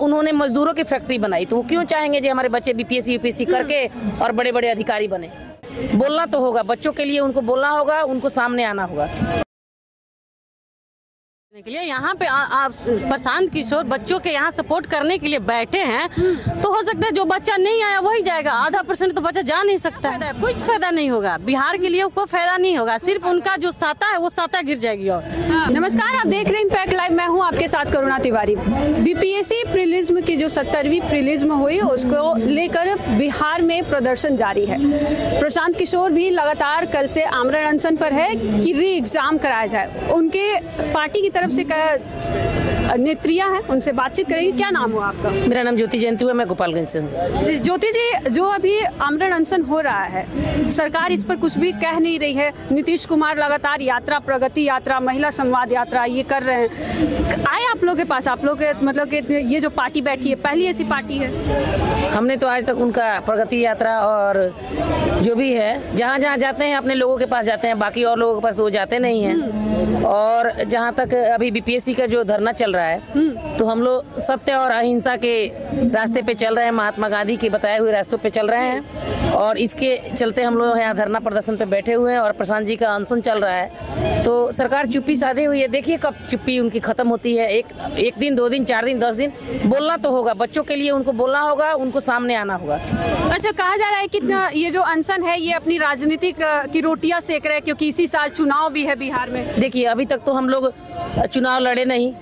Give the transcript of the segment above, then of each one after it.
उन्होंने मजदूरों की फैक्ट्री बनाई, तो वो क्यों चाहेंगे जो हमारे बच्चे बीपीएससी यूपीएससी करके और बड़े बड़े अधिकारी बने। बोलना तो होगा, बच्चों के लिए उनको बोलना होगा, उनको सामने आना होगा। के लिए यहाँ पे प्रशांत किशोर बच्चों के यहाँ सपोर्ट करने के लिए बैठे हैं, तो हो सकता है जो बच्चा नहीं आया वही जाएगा। 0.5% तो बच्चा जा नहीं सकता है, कुछ फायदा नहीं होगा। बिहार के लिए कोई फायदा नहीं होगा, सिर्फ उनका जो साता है वो साता गिर जाएगी। और नमस्कार, आप देख रहे हैं इम्पैक्ट लाइव, मैं हूँ आपके साथ करुणा तिवारी। बीपीएससी प्रीलिम्स की जो 70वीं प्रीलिम्स हुई उसको लेकर बिहार में प्रदर्शन जारी है। प्रशांत किशोर भी लगातार कल से आमरण अनशन पर है कि री एग्जाम कराया जाए। उनके पार्टी की तरफ से नेत्रियां हैं, उनसे बातचीत करेंगे। क्या नाम हुआ आपका? मेरा नाम ज्योति जयंती हुआ, मैं गोपालगंज से हूँ। जी ज्योति जी, जो अभी आमरण अनशन हो रहा है, सरकार इस पर कुछ भी कह नहीं रही है। नीतीश कुमार लगातार यात्रा, प्रगति यात्रा, महिला संवाद यात्रा ये कर रहे हैं। आए आप लोग के पास, आप लोग के मतलब कि ये जो पार्टी बैठी है पहली ऐसी पार्टी है? हमने तो आज तक उनका प्रगति यात्रा और जो भी है, जहाँ जहाँ जाते हैं अपने लोगों के पास जाते हैं, बाकी और लोगों के पास तो वो जाते नहीं हैं। और जहाँ तक अभी बीपीएससी का जो धरना चल रहा है, तो हम लोग सत्य और अहिंसा के रास्ते पे चल रहे हैं, महात्मा गांधी के बताए हुए रास्तों पे चल रहे हैं। और इसके चलते हम लोग यहाँ धरना प्रदर्शन पे बैठे हुए हैं और प्रशांत जी का अनशन चल रहा है। तो सरकार चुप्पी साधे हुई है, देखिए कब चुप्पी उनकी खत्म होती है। एक दिन, 2 दिन, 4 दिन, 10 दिन बोलना तो होगा, बच्चों के लिए उनको बोलना होगा, उनको सामने आना होगा। अच्छा, कहा जा रहा है कि ये जो अनशन है ये अपनी राजनीतिक की रोटियां सेक रहे हैं, क्योंकि इसी साल चुनाव भी है बिहार में। देखिए अभी तक तो हम लोग चुनाव लड़े नहीं,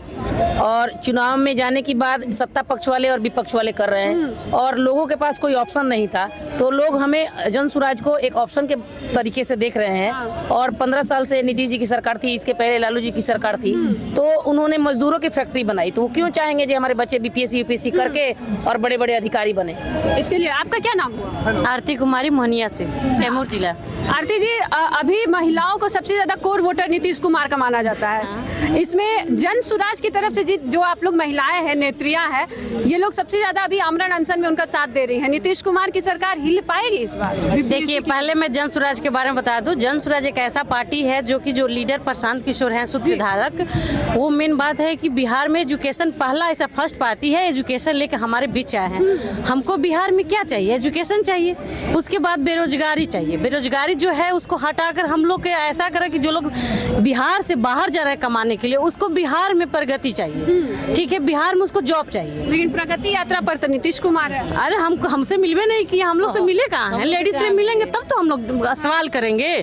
और चुनाव में जाने के बाद सत्ता पक्ष वाले और विपक्ष वाले कर रहे हैं, और लोगों के पास कोई ऑप्शन नहीं था, तो लोग हमें जन सुराज को एक ऑप्शन के तरीके से देख रहे हैं। और 15 साल से नीतीश जी की सरकार थी, इसके पहले लालू जी की सरकार थी, तो उन्होंने मजदूरोर की फैक्ट्री बनाई, तो वो क्यों चाहेंगे जो हमारे बच्चे बीपीएससी यूपीएससी करके और बड़े बड़े अधिकारी बने। इसके लिए आपका क्या नाम हुआ? आरती कुमारी मोहनिया से, कैमूर जिला। आरती जी, अभी महिलाओं को सबसे ज्यादा कोर वोटर नीतीश कुमार का माना जाता है। इसमें जन सुराज की तरफ से जो आप लोग महिलाएं हैं, नेत्रियां हैं, ये लोग सबसे ज्यादा अभी आमरण अनशन में उनका साथ दे रही हैं। नीतीश कुमार की सरकार हिल पाएगी इस बार? देखिए, पहले मैं जन सुराज के बारे में बता दूं। जन सुराज एक ऐसा पार्टी है जो लीडर प्रशांत किशोर हैं, सूत्रधारक। वो मेन बात है कि बिहार में एजुकेशन पहला ऐसा फर्स्ट पार्टी है, एजुकेशन लेकर हमारे बीच आए हैं। हमको बिहार में क्या चाहिए? एजुकेशन चाहिए, उसके बाद बेरोजगारी चाहिए। बेरोजगारी जो है उसको हटाकर हम लोग के ऐसा करें कि जो लोग बिहार से बाहर जा रहे हैं कमाने के लिए, उसको बिहार में प्रगति चाहिए। ठीक है, बिहार में उसको जॉब चाहिए। लेकिन प्रगति यात्रा पर तो नीतीश कुमार है। अरे हमसे मिलवे नहीं किया, हम लोग से मिले कहाँ हैं? लेडीज से मिलेंगे तब तो हम लोग सवाल करेंगे।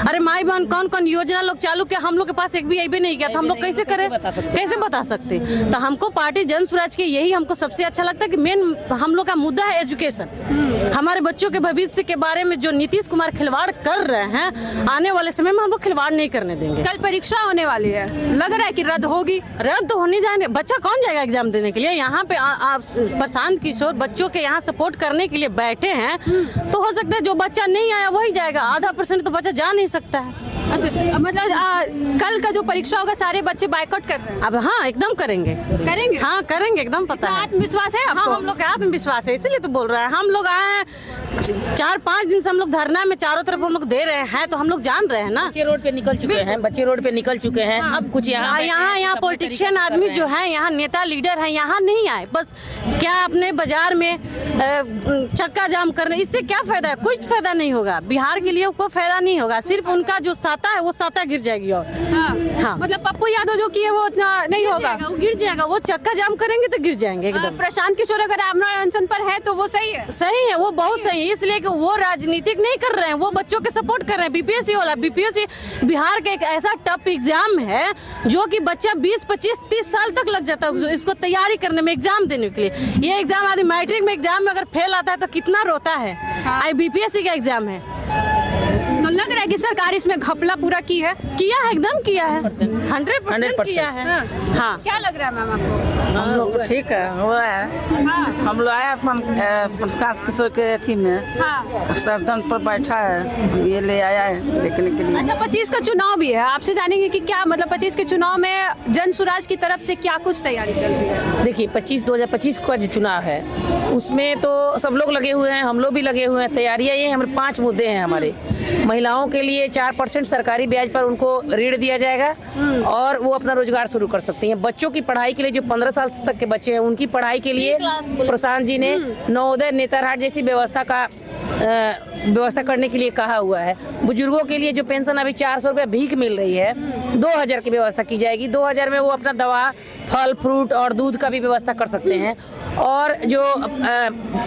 अरे माई बहन कौन कौन योजना लोग चालू किया, हम लोग के पास एक भी अभी नहीं किया, तो हम लोग कैसे करें, कैसे बता सकते? तो हमको पार्टी जन सुराज के यही हमको सबसे अच्छा लगता है कि मेन हम लोग का मुद्दा है एजुकेशन। हमारे बच्चों के भविष्य के बारे में जो नीतीश कुमार खिलवाड़ कर रहे हैं, आने वाले समय में हम लोग खिलवाड़ नहीं करने देंगे। कल परीक्षा होने वाली है, लग रहा है कि रद्द होगी। रद्द होने जाने, बच्चा कौन जाएगा एग्जाम देने के लिए? यहाँ पे प्रशांत किशोर बच्चों के यहाँ सपोर्ट करने के लिए बैठे हैं, तो हो सकता है जो बच्चा नहीं आया वही जाएगा। 0.5% तो बच्चा जा नहीं सकता है। अच्छा, मतलब कल का जो परीक्षा होगा सारे बच्चे बायकॉट कर रहे हैं? अब हाँ, एकदम करेंगे। हाँ करेंगे, एकदम पता है। आत्मविश्वास है आपको? हाँ, हम लोग आत्मविश्वास है, इसीलिए तो बोल रहे हैं। हम लोग आए हैं 4-5 दिन से, हम लोग धरना में चारों तरफ हम लोग दे रहे हैं, तो हम लोग जान रहे हैं ना। बच्चे रोड पे निकल चुके हैं, अब कुछ यहाँ पॉलिटिशियन आदमी जो है, यहाँ नेता लीडर है, यहाँ नहीं आए। बस क्या अपने बाजार में चक्का जाम करने, इससे क्या फायदा है? कुछ फायदा नहीं होगा। बिहार के लिए कोई फायदा नहीं होगा, सिर्फ उनका जो साता है वो साता गिर जाएगी। और हाँ, मतलब पप्पू यादव जो किए वो उतना नहीं होगा, वो गिर जाएगा। वो चक्का जाम करेंगे तो गिर जाएंगे एकदम। प्रशांत किशोर अगर आमरण अनशन पर है तो वो सही है? सही है, वो बहुत सही है, इसलिए कि वो राजनीतिक नहीं कर रहे हैं, वो बच्चों के सपोर्ट कर रहे हैं। बीपीएससी वाला, बीपीएससी बिहार का एक ऐसा टफ एग्जाम है जो कि बच्चा 20, 25, 30 साल तक लग जाता है इसको तैयारी करने में, एग्जाम देने के लिए। ये एग्जाम आदमी मैट्रिक में एग्जाम में अगर फेल आता है तो कितना रोता है। आई बीपीएससी का एग्जाम है, तो लग रहा है कि सरकार इसमें घपला पूरा की है। किया है, एकदम किया है, 100% किया है। हाँ, क्या लग रहा है मैम आपको? हम लोग ठीक है, हुआ है। हम लोग आए अपन प्रशांत किशोर के अथी में, सदन पर बैठा है, ये ले आया है देखने के लिए। अच्छा, 25 का चुनाव भी है, आपसे जानेंगे कि क्या मतलब 25 के चुनाव में जन सुराज की तरफ से क्या कुछ तैयारी चल रही है? देखिए 2025 का जो चुनाव है उसमें तो सब लोग लगे हुए हैं, हम लोग भी लगे हुए हैं। तैयारियां ये हमारे 5 मुद्दे हैं हमारे। महिलाओं के के लिए 4% सरकारी ब्याज पर उनको ऋण दिया जाएगा और वो अपना रोजगार शुरू कर सकती हैं। बच्चों की पढ़ाई के लिए जो 15 साल तक के बच्चे हैं उनकी पढ़ाई के लिए प्रशांत जी ने नवोदय नेतरहाट जैसी व्यवस्था करने के लिए कहा हुआ है। बुजुर्गों के लिए जो पेंशन अभी 400 रुपये भीख मिल रही है, 2000 की व्यवस्था की जाएगी। 2000 में वो अपना दवा, फल फ्रूट और दूध का भी व्यवस्था कर सकते हैं। और जो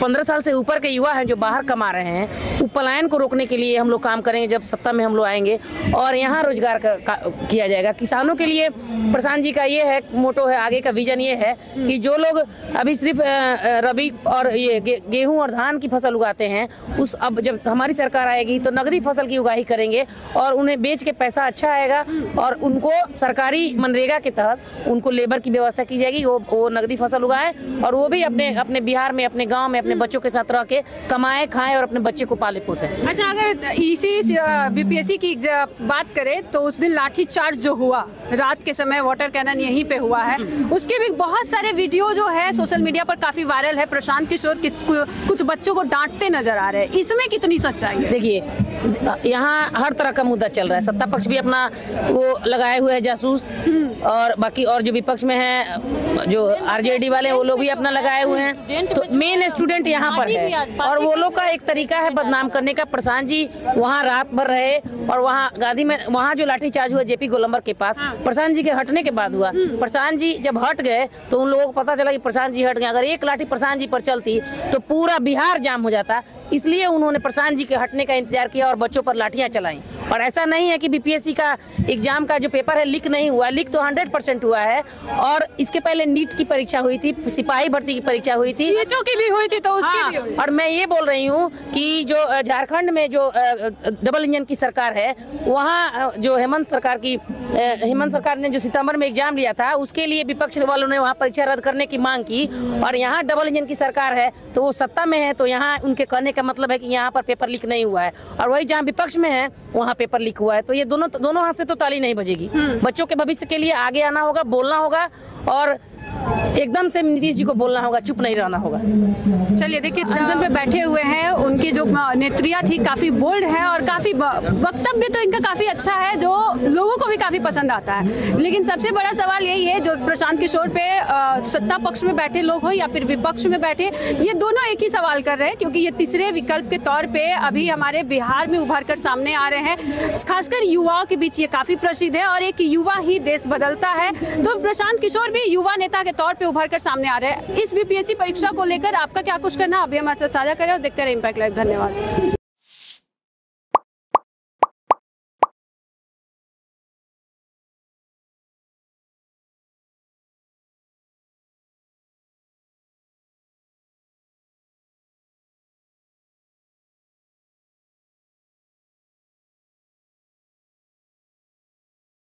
15 साल से ऊपर के युवा हैं जो बाहर कमा रहे हैं, वो पलायन को रोकने के लिए हम लोग काम करेंगे जब सत्ता में हम लोग आएंगे और यहाँ रोजगार किया जाएगा। किसानों के लिए प्रशांत जी का ये है मोटो है, आगे का विजन ये है कि जो लोग अभी सिर्फ रबी और ये गेहूं और धान की फसल उगाते हैं, उस अब जब हमारी सरकार आएगी तो नगदी फसल की उगाही करेंगे और उन्हें बेच के पैसा अच्छा आएगा और उनको सरकारी मनरेगा के तहत उनको लेबर की व्यवस्था की जाएगी। वो नगदी फसल उगाए और वो भी अपने बिहार में, अपने गांव में अपने बच्चों के साथ रह के कमाए, खाएं और अपने बच्चे को पाले पोसे। अच्छा, अगर इसी बीपीएससी की बात करें तो उस दिन लाठी चार्ज जो हुआ रात के समय, वाटर कैनन यहीं पे हुआ है, उसके भी बहुत सारे वीडियो जो है सोशल मीडिया पर काफी वायरल है। प्रशांत किशोर कुछ बच्चों को डांटते नजर आ रहे हैं, इसमें कितनी सच्चाई है? देखिए, यहाँ हर तरह का मुद्दा चल रहा है। सत्ता पक्ष भी अपना वो लगाए हुए है जासूस और बाकी और जो विपक्ष में है, जो आरजेडी वाले वो लोग भी अपना लगाए हुए हैं। तो मेन स्टूडेंट यहाँ पर है और वो लोग का एक तरीका है बदनाम करने का। प्रशांत जी वहाँ रात भर रहे और वहाँ गांधी में वहाँ जो लाठीचार्ज हुआ जेपी गोलंबर के पास, प्रशांत जी के हटने के बाद हुआ। प्रशांत जी जब हट गए तो उन लोगों को पता चला कि प्रशांत जी हट गए। अगर एक लाठी प्रशांत जी पर चलती तो पूरा बिहार जाम हो जाता, इसलिए उन्होंने प्रशांत जी के हटने का इंतजार किया और बच्चों पर लाठियां चलाई। और ऐसा नहीं है कि बीपीएससी का एग्जाम का जो पेपर है लीक नहीं हुआ, लीक तो 100% हुआ है। और इसके पहले नीट की परीक्षा हुई थी, सिपाही भर्ती की परीक्षा हुई थी, की भी हुई थी, तो उसकी भी हुई। और मैं ये बोल रही हूँ कि जो झारखंड में जो डबल इंजन की सरकार है, वहाँ जो हेमंत सरकार ने जो सितंबर में एग्जाम लिया था, उसके लिए विपक्ष वालों ने वहाँ परीक्षा रद्द करने की मांग की। और यहाँ डबल इंजन की सरकार है तो वो सत्ता में है, तो यहाँ उनके कहने का मतलब है कि यहाँ पर पेपर लीक नहीं हुआ है। और वही जहाँ विपक्ष में है वहाँ पेपर लीक हुआ है। तो ये दोनों हाथ से तो ताली नहीं बजेगी। बच्चों के भविष्य के लिए आगे आना होगा, बोलना होगा और एकदम से नीतीश जी को बोलना होगा, चुप नहीं रहना होगा। चलिए, देखिए अनशन पे बैठे हुए हैं, उनकी जो नेत्रियाँ थी काफ़ी बोल्ड है और काफ़ी वक्तव्य तो इनका काफ़ी अच्छा है जो लोगों को भी काफ़ी पसंद आता है। लेकिन सबसे बड़ा सवाल यही है, जो प्रशांत किशोर पे सत्ता पक्ष में बैठे लोग हो या फिर विपक्ष में बैठे, ये दोनों एक ही सवाल कर रहे हैं, क्योंकि ये तीसरे विकल्प के तौर पर अभी हमारे बिहार में उभर कर सामने आ रहे हैं। खासकर युवाओं के बीच ये काफ़ी प्रसिद्ध है और एक युवा ही देश बदलता है। तो प्रशांत किशोर भी युवा नेता के तौर पे उभर कर सामने आ रहे हैं। इस बीपीएससी परीक्षा को लेकर आपका क्या कुछ करना, अभी हमारे साथ साझा करें और देखते रहे इम्पैक्ट लाइव। धन्यवाद।